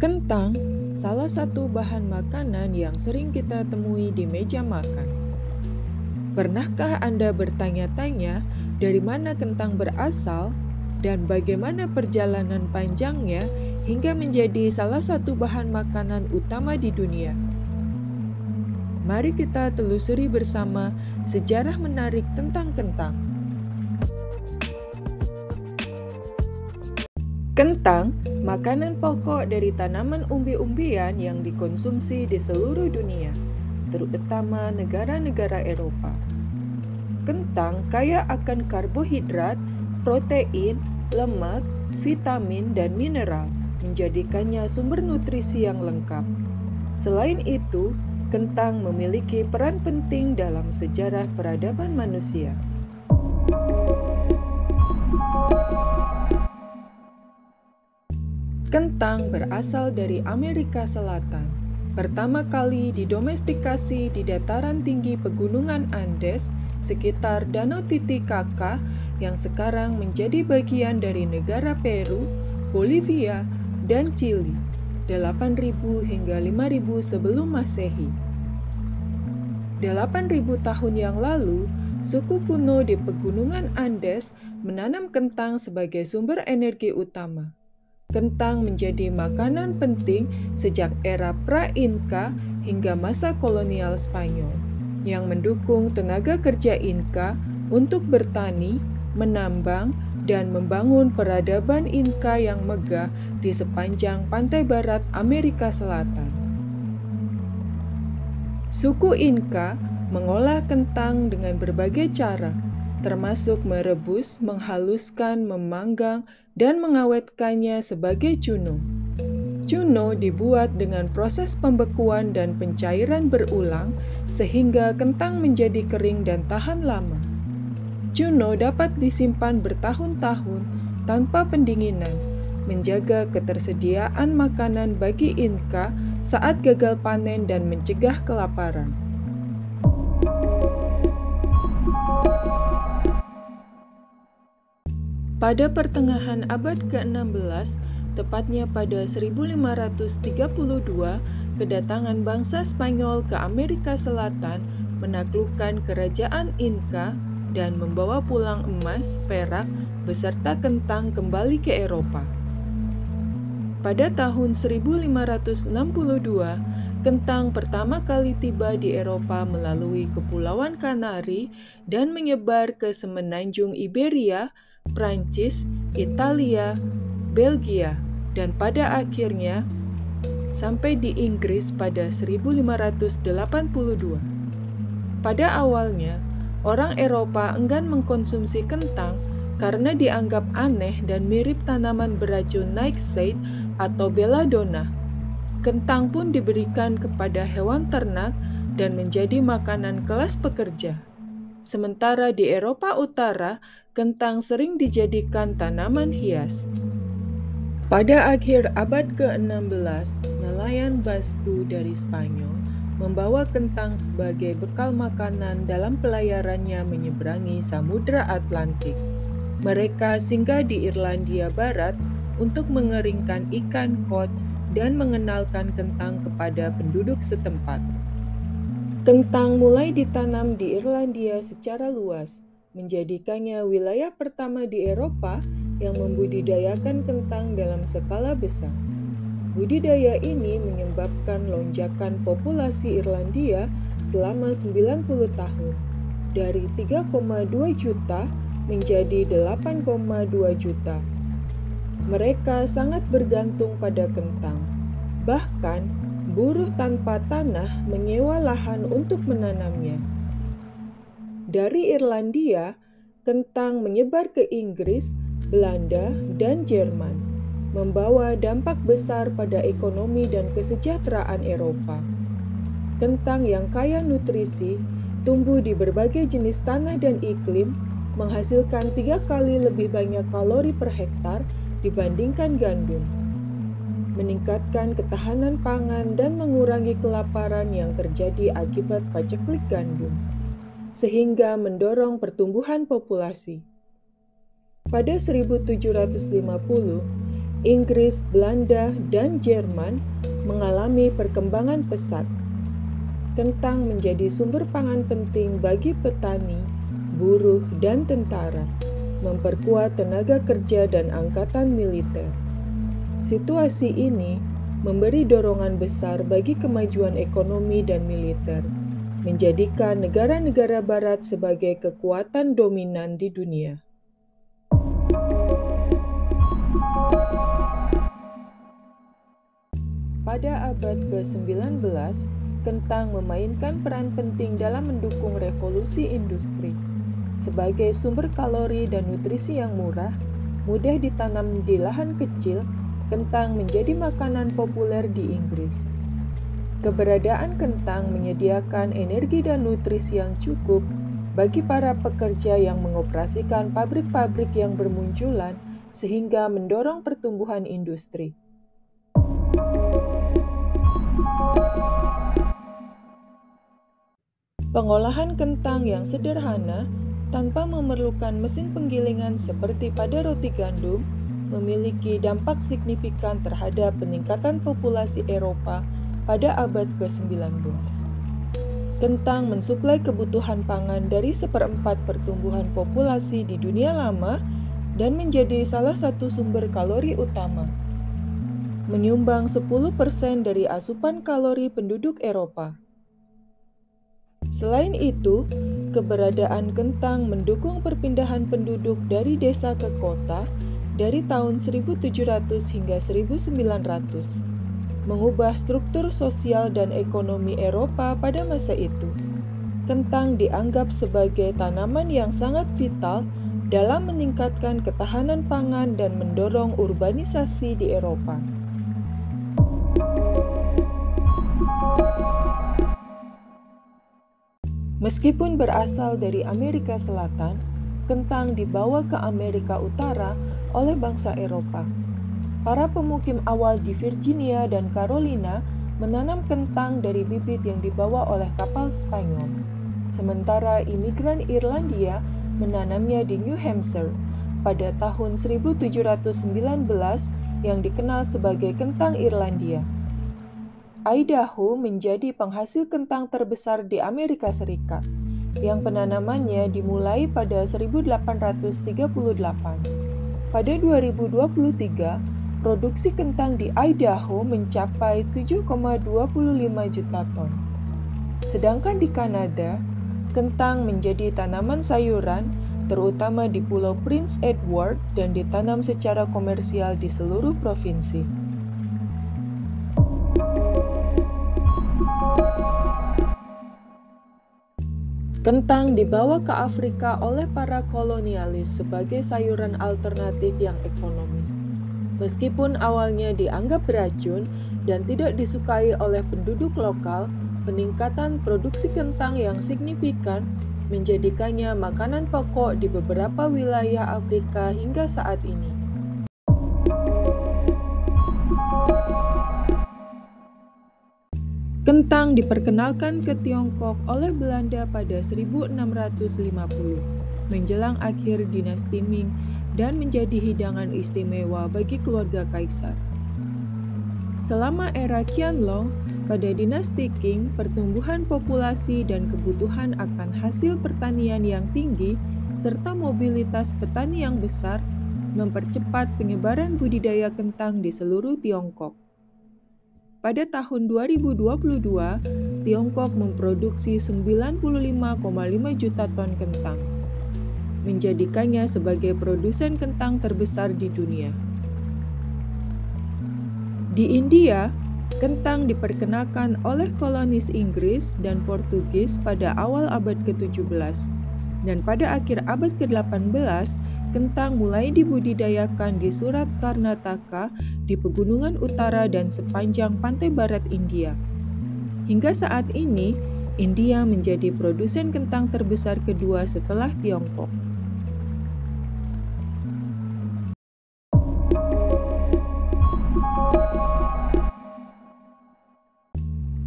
Kentang, salah satu bahan makanan yang sering kita temui di meja makan. Pernahkah Anda bertanya-tanya dari mana kentang berasal dan bagaimana perjalanan panjangnya hingga menjadi salah satu bahan makanan utama di dunia? Mari kita telusuri bersama sejarah menarik tentang kentang. Kentang, makanan pokok dari tanaman umbi-umbian yang dikonsumsi di seluruh dunia, terutama negara-negara Eropa. Kentang kaya akan karbohidrat, protein, lemak, vitamin, dan mineral, menjadikannya sumber nutrisi yang lengkap. Selain itu, kentang memiliki peran penting dalam sejarah peradaban manusia. Kentang berasal dari Amerika Selatan. Pertama kali didomestikasi di dataran tinggi pegunungan Andes sekitar Danau Titicaca yang sekarang menjadi bagian dari negara Peru, Bolivia, dan Chili 8.000 hingga 5.000 sebelum Masehi. 8.000 tahun yang lalu, suku kuno di pegunungan Andes menanam kentang sebagai sumber energi utama. Kentang menjadi makanan penting sejak era pra-Inka hingga masa kolonial Spanyol, yang mendukung tenaga kerja Inka untuk bertani, menambang, dan membangun peradaban Inka yang megah di sepanjang pantai barat Amerika Selatan. Suku Inka mengolah kentang dengan berbagai cara, termasuk merebus, menghaluskan, memanggang, dan mengawetkannya sebagai cuno. Cuno dibuat dengan proses pembekuan dan pencairan berulang sehingga kentang menjadi kering dan tahan lama. Cuno dapat disimpan bertahun-tahun tanpa pendinginan, menjaga ketersediaan makanan bagi Inka saat gagal panen dan mencegah kelaparan. Pada pertengahan abad ke-16, tepatnya pada 1532, kedatangan bangsa Spanyol ke Amerika Selatan menaklukkan kerajaan Inka dan membawa pulang emas, perak, beserta kentang kembali ke Eropa. Pada tahun 1562, kentang pertama kali tiba di Eropa melalui Kepulauan Kanari dan menyebar ke semenanjung Iberia, Prancis, Italia, Belgia, dan pada akhirnya sampai di Inggris pada 1582. Pada awalnya, orang Eropa enggan mengkonsumsi kentang karena dianggap aneh dan mirip tanaman beracun nightshade atau belladonna. Kentang pun diberikan kepada hewan ternak dan menjadi makanan kelas pekerja. Sementara di Eropa Utara, kentang sering dijadikan tanaman hias. Pada akhir abad ke-16, nelayan Basque dari Spanyol membawa kentang sebagai bekal makanan dalam pelayarannya menyeberangi Samudra Atlantik. Mereka singgah di Irlandia Barat untuk mengeringkan ikan kod dan mengenalkan kentang kepada penduduk setempat. Kentang mulai ditanam di Irlandia secara luas, menjadikannya wilayah pertama di Eropa yang membudidayakan kentang dalam skala besar. Budidaya ini menyebabkan lonjakan populasi Irlandia selama 90 tahun, dari 3,2 juta menjadi 8,2 juta. Mereka sangat bergantung pada kentang. Bahkan, buruh tanpa tanah menyewa lahan untuk menanamnya. Dari Irlandia, kentang menyebar ke Inggris, Belanda, dan Jerman, membawa dampak besar pada ekonomi dan kesejahteraan Eropa. Kentang yang kaya nutrisi, tumbuh di berbagai jenis tanah dan iklim, menghasilkan 3 kali lebih banyak kalori per hektar dibandingkan gandum, meningkatkan ketahanan pangan dan mengurangi kelaparan yang terjadi akibat paceklik gandum, sehingga mendorong pertumbuhan populasi. Pada 1750, Inggris, Belanda, dan Jerman mengalami perkembangan pesat. Kentang menjadi sumber pangan penting bagi petani, buruh, dan tentara, memperkuat tenaga kerja dan angkatan militer. Situasi ini memberi dorongan besar bagi kemajuan ekonomi dan militer, menjadikan negara-negara barat sebagai kekuatan dominan di dunia. Pada abad ke-19, kentang memainkan peran penting dalam mendukung revolusi industri. Sebagai sumber kalori dan nutrisi yang murah, mudah ditanam di lahan kecil, kentang menjadi makanan populer di Inggris. Keberadaan kentang menyediakan energi dan nutrisi yang cukup bagi para pekerja yang mengoperasikan pabrik-pabrik yang bermunculan sehingga mendorong pertumbuhan industri. Pengolahan kentang yang sederhana tanpa memerlukan mesin penggilingan seperti pada roti gandum memiliki dampak signifikan terhadap peningkatan populasi Eropa pada abad ke-19. Kentang mensuplai kebutuhan pangan dari 1/4 pertumbuhan populasi di dunia lama dan menjadi salah satu sumber kalori utama. Menyumbang 10% dari asupan kalori penduduk Eropa. Selain itu, keberadaan kentang mendukung perpindahan penduduk dari desa ke kota dari tahun 1700 hingga 1900, mengubah struktur sosial dan ekonomi Eropa pada masa itu. Kentang dianggap sebagai tanaman yang sangat vital dalam meningkatkan ketahanan pangan dan mendorong urbanisasi di Eropa. Meskipun berasal dari Amerika Selatan, kentang dibawa ke Amerika Utara oleh bangsa Eropa. Para pemukim awal di Virginia dan Carolina menanam kentang dari bibit yang dibawa oleh kapal Spanyol. Sementara imigran Irlandia menanamnya di New Hampshire pada tahun 1719 yang dikenal sebagai kentang Irlandia. Idaho menjadi penghasil kentang terbesar di Amerika Serikat, yang penanamannya dimulai pada 1838. Pada 2023, produksi kentang di Idaho mencapai 7,25 juta ton. Sedangkan di Kanada, kentang menjadi tanaman sayuran, terutama di Pulau Prince Edward dan ditanam secara komersial di seluruh provinsi. Kentang dibawa ke Afrika oleh para kolonialis sebagai sayuran alternatif yang ekonomis. Meskipun awalnya dianggap beracun dan tidak disukai oleh penduduk lokal, peningkatan produksi kentang yang signifikan menjadikannya makanan pokok di beberapa wilayah Afrika hingga saat ini. Kentang diperkenalkan ke Tiongkok oleh Belanda pada 1650, menjelang akhir dinasti Ming dan menjadi hidangan istimewa bagi keluarga kaisar. Selama era Qianlong, pada dinasti Qing, pertumbuhan populasi dan kebutuhan akan hasil pertanian yang tinggi serta mobilitas petani yang besar mempercepat penyebaran budidaya kentang di seluruh Tiongkok. Pada tahun 2022, Tiongkok memproduksi 95,5 juta ton kentang, menjadikannya sebagai produsen kentang terbesar di dunia. Di India, kentang diperkenalkan oleh kolonis Inggris dan Portugis pada awal abad ke-17, dan pada akhir abad ke-18, kentang mulai dibudidayakan di Surat Karnataka, di pegunungan utara dan sepanjang pantai barat India. Hingga saat ini, India menjadi produsen kentang terbesar kedua setelah Tiongkok.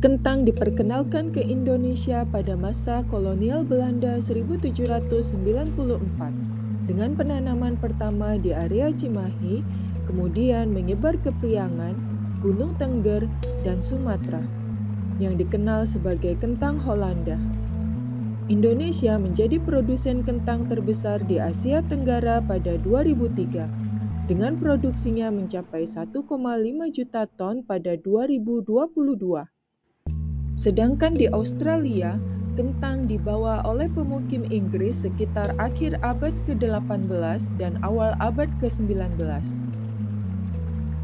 Kentang diperkenalkan ke Indonesia pada masa kolonial Belanda 1794. dengan penanaman pertama di area Cimahi, kemudian menyebar ke Priangan, Gunung Tengger, dan Sumatera, yang dikenal sebagai kentang Holanda. Indonesia menjadi produsen kentang terbesar di Asia Tenggara pada 2003, dengan produksinya mencapai 1,5 juta ton pada 2022. Sedangkan di Australia, kentang dibawa oleh pemukim Inggris sekitar akhir abad ke-18 dan awal abad ke-19.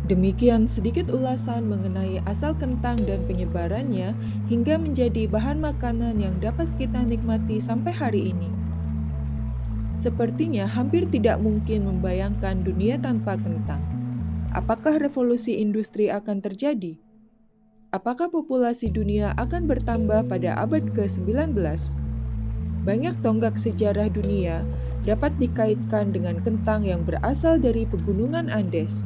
Demikian sedikit ulasan mengenai asal kentang dan penyebarannya hingga menjadi bahan makanan yang dapat kita nikmati sampai hari ini. Sepertinya hampir tidak mungkin membayangkan dunia tanpa kentang. Apakah revolusi industri akan terjadi? Apakah populasi dunia akan bertambah pada abad ke-19? Banyak tonggak sejarah dunia dapat dikaitkan dengan kentang yang berasal dari pegunungan Andes.